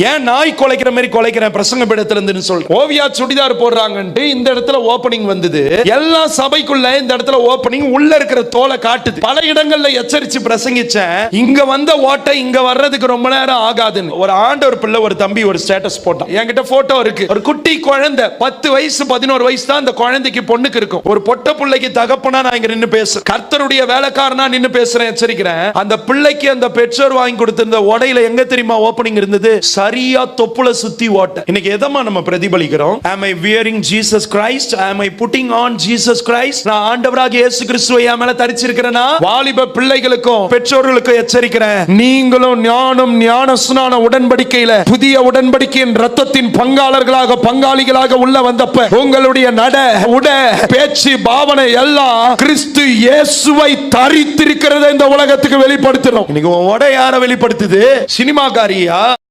ஏன் நாய் குலைக்கிற மாதிரி குலைக்கிறேன் பிரசங்க பீடத்துல இருந்து சொல். ஓவியா சுடிதார் போடுறாங்கன்ட்டு இந்த இடத்துல ஓபனிங் வந்தது. எல்லா சபைக்குள்ள இந்த இடத்துல ஓபனிங் உள்ள இருக்கிற தோலை காட்டுது. பல இடங்கள்ல எச்சரிச்சு பிரசங்கிச்சேன். இங்க வந்த ஓட்டை இங்க வர்றதுக்கு ரொம்ப நேரம் ஆகாதுன்னு. ஒரு ஆண்டவர் பிள்ளை ஒரு தம்பி ஒரு ஸ்டேட்டஸ் போட்டான். என்கிட்ட போட்டோ இருக்கு. ஒரு குட்டி குழந்தை 10 வயசு 11 வயசு தான் அந்த குழந்தைக்கு பொண்ணுக்கு இருக்கும். ஒரு பொட்ட பிள்ளைக்கு தகப்பனா நான் இங்க நின்னு பேசுறேன். கர்த்தருடைய வேலைக்காரனா நின்னு பேசுறேன், எச்சரிக்கிறேன். அந்த பிள்ளைக்கு அந்த பெற்றோர் வாங்கி கொடுத்திருந்த உடையில எங்க தெரியுமா ஓபனிங் இருந்தது? சரியா தொப்புல சுத்தி ஓட்டை. இன்னைக்கு எதமா நம்ம பிரதிபலிக்கிறோம்? Am I wearing Jesus Christ? Am I putting on Jesus Christ? நான் ஆண்டவராகிய இயேசு கிறிஸ்துவை என் மேல தரிச்சிருக்கிறேனா? வாலிப பிள்ளைகளுக்கும் பெற்றோர்களுக்கும் எச்சரிக்கிறேன். நீங்களும் ஞானம் ஞானஸ்நான உடன்படிக்கையில புதிய உடன்படிக்கையின் இரத்தத்தின் பங்காளர்களாக பங்காளிகளாக உள்ள வந்தப்ப உங்களுடைய நட உட பேச்சு பாவனை எல்லாம் கிறிஸ்து இயேசுவை தரித்திருக்கிறதை இந்த உலகத்துக்கு வெளிப்படுத்தணும். இன்னைக்கு உன் உடை யாரை வெளிப்படுத்துது? சினிமாக்காரியா?